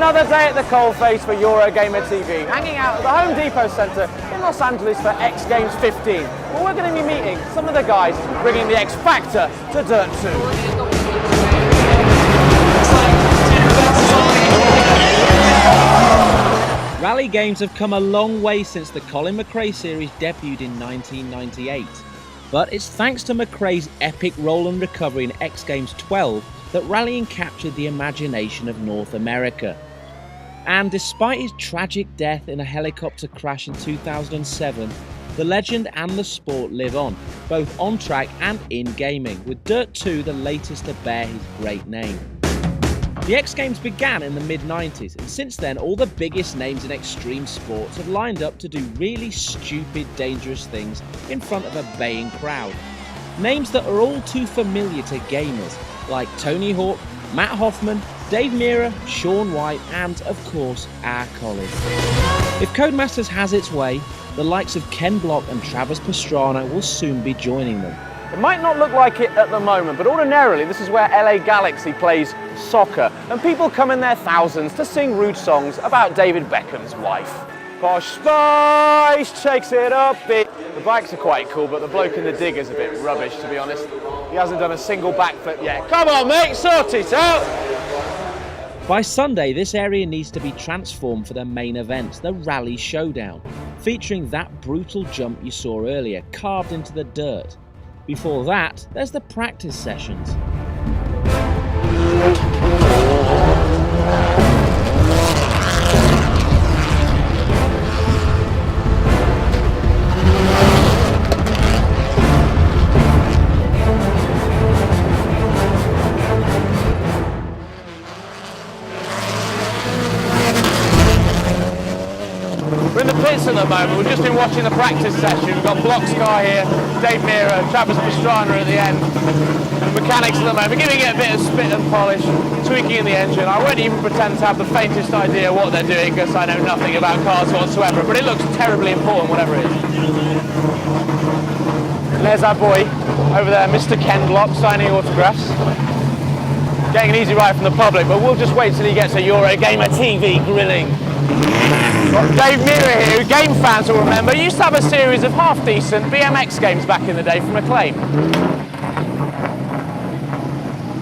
Another day at the coalface for Eurogamer TV, hanging out at the Home Depot Centre in Los Angeles for X Games 15. Well, we're going to be meeting some of the guys bringing the X Factor to Dirt 2. Rally games have come a long way since the Colin McRae series debuted in 1998. But it's thanks to McRae's epic roll and recovery in X Games 12 that rallying captured the imagination of North America. And despite his tragic death in a helicopter crash in 2007, the legend and the sport live on, both on track and in gaming, with Dirt 2 the latest to bear his great name. The X Games began in the mid-90s, and since then all the biggest names in extreme sports have lined up to do really stupid, dangerous things in front of a baying crowd. Names that are all too familiar to gamers, like Tony Hawk, Matt Hoffman, Dave Mirra, Shaun White, and, of course, our Colin. If Codemasters has its way, the likes of Ken Block and Travis Pastrana will soon be joining them. It might not look like it at the moment, but ordinarily this is where LA Galaxy plays soccer, and people come in their thousands to sing rude songs about David Beckham's wife. Posh Spice shakes it up bit. The bikes are quite cool, but the bloke in the digger's a bit rubbish, to be honest. He hasn't done a single backflip yet. Come on, mate, sort it out! By Sunday, this area needs to be transformed for the main event, the Rally Showdown, featuring that brutal jump you saw earlier, carved into the dirt. Before that, there's the practice sessions. We're in the pits at the moment. We've just been watching the practice session. We've got Block's car here, Dave Mirra, Travis Pastrana at the end. The mechanics at the moment, giving it a bit of spit and polish, tweaking in the engine. I won't even pretend to have the faintest idea what they're doing because I know nothing about cars whatsoever, but it looks terribly important, whatever it is. And there's our boy over there, Mr. Ken Block, signing autographs. Getting an easy ride from the public, but we'll just wait till he gets a Eurogamer TV grilling. Got Dave Mirra here, who game fans will remember, used to have a series of half-decent BMX games back in the day from Acclaim.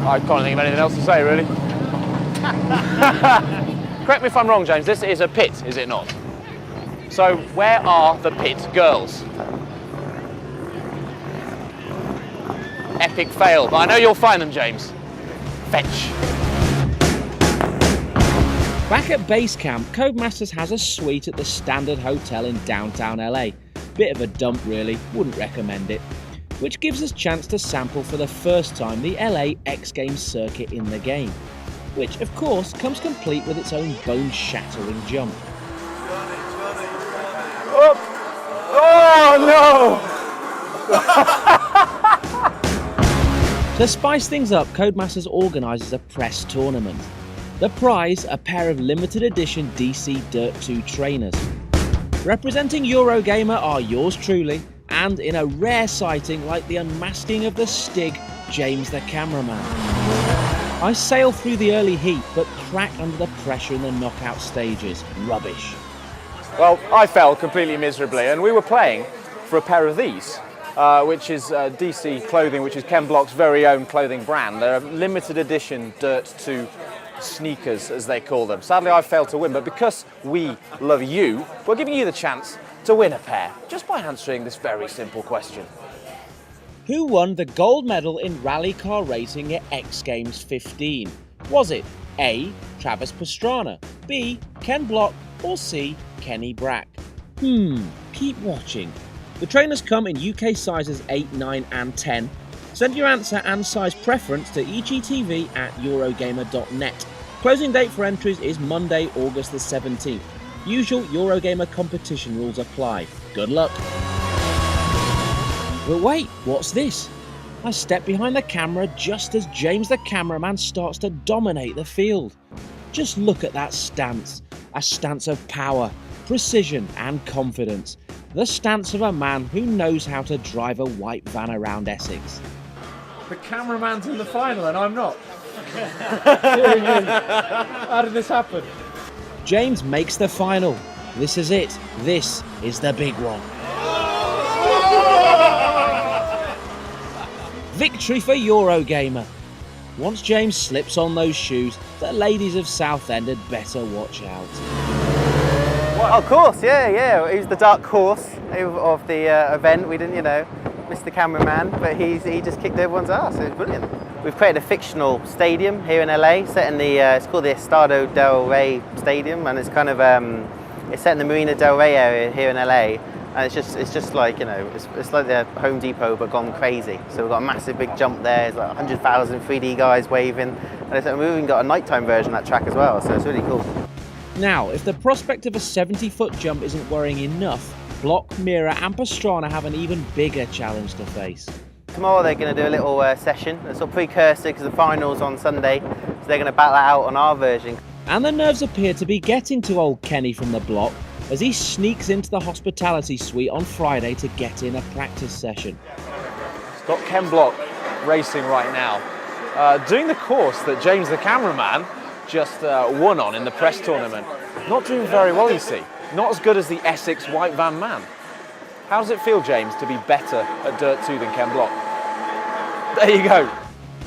I can't think of anything else to say, really. Correct me if I'm wrong, James, this is a pit, is it not? So, where are the pit girls? Epic fail, but I know you'll find them, James. Fetch. Back at base camp, Codemasters has a suite at the Standard Hotel in downtown LA. Bit of a dump really, wouldn't recommend it. Which gives us chance to sample for the first time the LA X Games circuit in the game. Which, of course, comes complete with its own bone-shattering jump. Oh, oh no! To spice things up, Codemasters organises a press tournament. The prize, a pair of limited edition DC Dirt 2 trainers. Representing Eurogamer are yours truly, and in a rare sighting like the unmasking of the Stig, James the Cameraman. I sail through the early heat, but crack under the pressure in the knockout stages. Rubbish. Well, I fell completely miserably, and we were playing for a pair of these, which is DC clothing, which is Ken Block's very own clothing brand. They're a limited edition Dirt 2 sneakers, as they call them. Sadly, I failed to win, but because we love you, we're giving you the chance to win a pair, just by answering this very simple question. Who won the gold medal in rally car racing at X Games 15? Was it A. Travis Pastrana, B. Ken Block, or C. Kenny Brack? Keep watching. The trainers come in UK sizes 8, 9 and 10. Send your answer and size preference to egtv@eurogamer.net. Closing date for entries is Monday, August the 17th. Usual Eurogamer competition rules apply. Good luck. But wait, what's this? I step behind the camera just as James the Cameraman starts to dominate the field. Just look at that stance. A stance of power, precision and confidence. The stance of a man who knows how to drive a white van around Essex. The cameraman's in the final and I'm not. How did this happen? James makes the final. This is it. This is the big one. Victory for Eurogamer. Once James slips on those shoes, the ladies of Southend had better watch out. Of course, yeah. He was the dark horse of the event. We didn't, miss the cameraman, but he just kicked everyone's ass. It was brilliant. We've created a fictional stadium here in LA, set in the it's called the Estado del Rey Stadium, and it's kind of it's set in the Marina del Rey area here in LA. And it's just like, it's like the Home Depot but gone crazy. So we've got a massive big jump there. It's like 100,000 3D guys waving. And we've even got a nighttime version of that track as well. So it's really cool. Now, if the prospect of a 70-foot jump isn't worrying enough, Block, Mirra and Pastrana have an even bigger challenge to face. Tomorrow they're going to do a little session, a sort of precursor, because the final's on Sunday. So they're going to battle that out on our version. And the nerves appear to be getting to old Kenny from the block as he sneaks into the hospitality suite on Friday to get in a practice session. It's got Ken Block racing right now, doing the course that James the cameraman just won on in the press tournament. Not doing very well, you see. Not as good as the Essex White Van Man. How does it feel, James, to be better at Dirt 2 than Ken Block? There you go.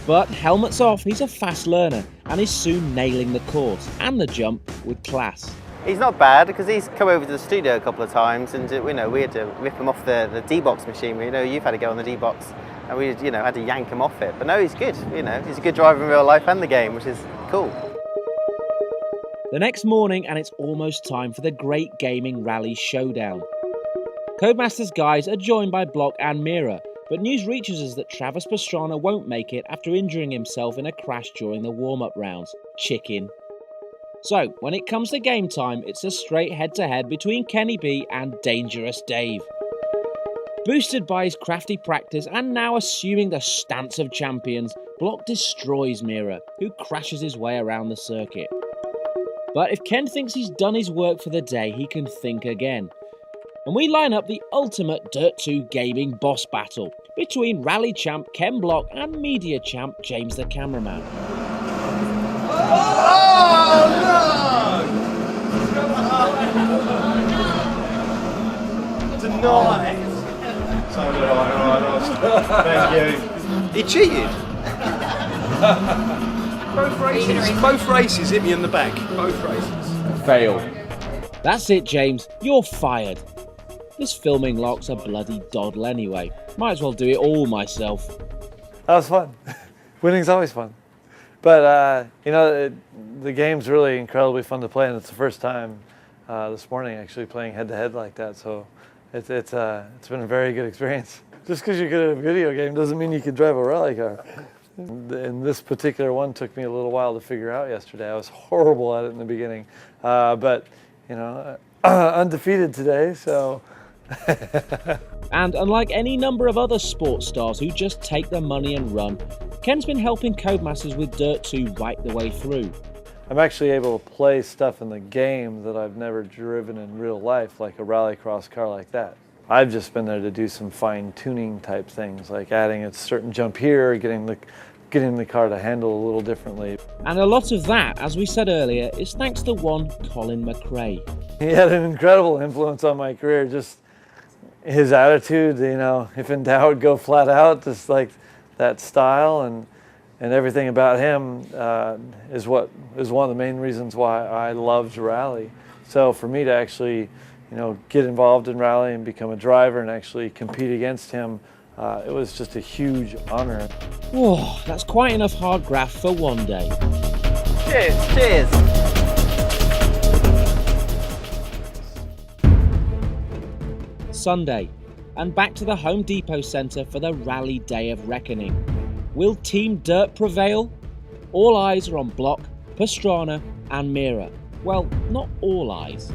But helmets off, he's a fast learner and is soon nailing the course and the jump with class. He's not bad because he's come over to the studio a couple of times, and we had to rip him off the D-box machinery. You've had to go on the D-box, and we had to yank him off it. But no, he's good. He's a good driver in real life and the game, which is cool. The next morning, and it's almost time for the Great Gaming Rally Showdown. Codemasters guys are joined by Block and Mirra, but news reaches us that Travis Pastrana won't make it after injuring himself in a crash during the warm-up rounds. Chicken. So, when it comes to game time, it's a straight head-to-head between Kenny B and Dangerous Dave. Boosted by his crafty practice and now assuming the stance of champions, Block destroys Mirra, who crashes his way around the circuit. But if Ken thinks he's done his work for the day, he can think again. And we line up the ultimate Dirt 2 gaming boss battle between rally champ Ken Block and media champ James the cameraman. Denied. So did I. Thank you. He cheated. Both races hit me in the back. Both races. Fail. That's it, James. You're fired. This filming lock's a bloody doddle anyway. Might as well do it all myself. That was fun. Winning's always fun. But, the game's really incredibly fun to play, and it's the first time this morning actually playing head-to-head like that, so it's been a very good experience. Just because you're good at a video game doesn't mean you can drive a rally car. And this particular one took me a little while to figure out yesterday. I was horrible at it in the beginning, but, undefeated today, so... And unlike any number of other sports stars who just take their money and run, Ken's been helping Codemasters with Dirt 2 right the way through. I'm actually able to play stuff in the game that I've never driven in real life, like a rallycross car like that. I've just been there to do some fine-tuning type things, like adding a certain jump here, getting the car to handle a little differently. And a lot of that, as we said earlier, is thanks to one Colin McRae. He had an incredible influence on my career, just his attitude, if in doubt, go flat out, just like that style and everything about him is one of the main reasons why I loved rally. So for me to actually, get involved in rally and become a driver and actually compete against him, it was just a huge honor. Whoa, that's quite enough hard graft for one day. Cheers, cheers. Sunday, and back to the Home Depot Centre for the Rally Day of Reckoning. Will Team Dirt prevail? All eyes are on Block, Pastrana and Mirra. Well, not all eyes.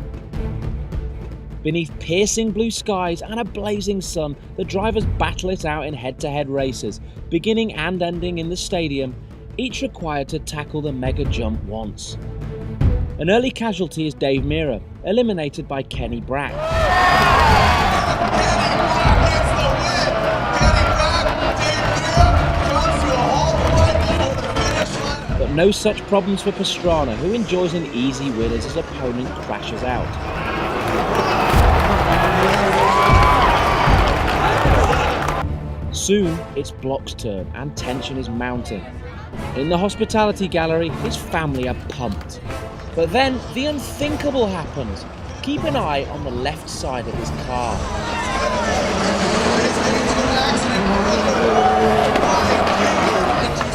Beneath piercing blue skies and a blazing sun, the drivers battle it out in head-to-head races, beginning and ending in the stadium, each required to tackle the mega jump once. An early casualty is Dave Mirra, eliminated by Kenny Brack. But no no such problems for Pastrana, who enjoys an easy win as his opponent crashes out. Soon, it's Block's turn and tension is mounting. In the hospitality gallery, his family are pumped. But then, the unthinkable happens. Keep an eye on the left side of his car.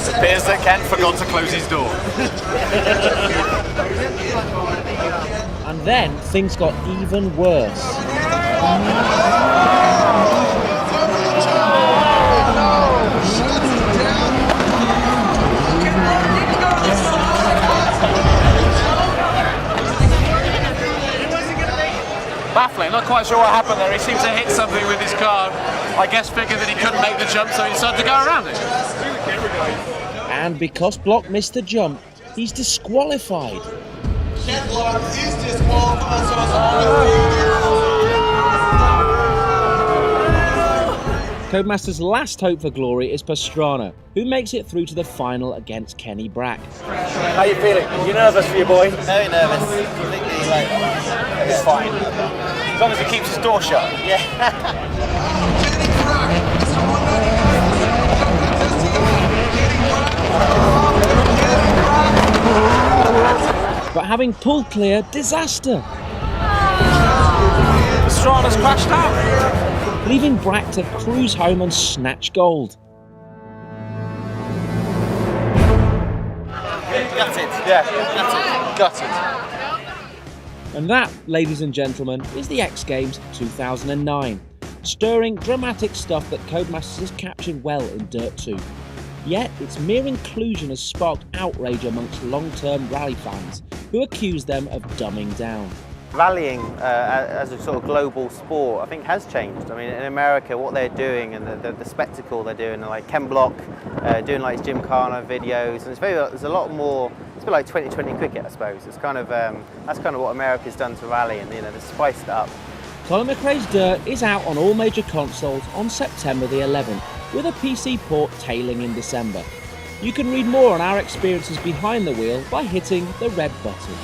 It appears that Ken forgot to close his door. And then, things got even worse. Baffling, not quite sure what happened there. He seemed to hit something with his car. I guess figured that he couldn't make the jump, so he decided to go around it. And because Block missed the jump, he's disqualified. Codemasters' last hope for glory is Pastrana, who makes it through to the final against Kenny Brack. How are you feeling? You nervous for your boy? Very nervous. Completely like. It's fine. As long as he keeps his door shut. Yeah. But having pulled clear, disaster! Pastrana's crashed out. Leaving Brack to cruise home and snatch gold. Gutted. Yeah. Gutted. Gutted. And that, ladies and gentlemen, is the X Games 2009. Stirring, dramatic stuff that Codemasters has captured well in Dirt 2. Yet, its mere inclusion has sparked outrage amongst long-term rally fans, who accuse them of dumbing down. Rallying as a sort of global sport, I think, has changed. I mean, in America, what they're doing and the spectacle they're doing, like Ken Block doing like his Gymkhana videos, and there's a lot more. It's a bit like 2020 cricket, I suppose. It's kind of that's kind of what America's done to rally, and they've spiced it up. Colin McRae's Dirt is out on all major consoles on September the 11th, with a PC port tailing in December. You can read more on our experiences behind the wheel by hitting the red button.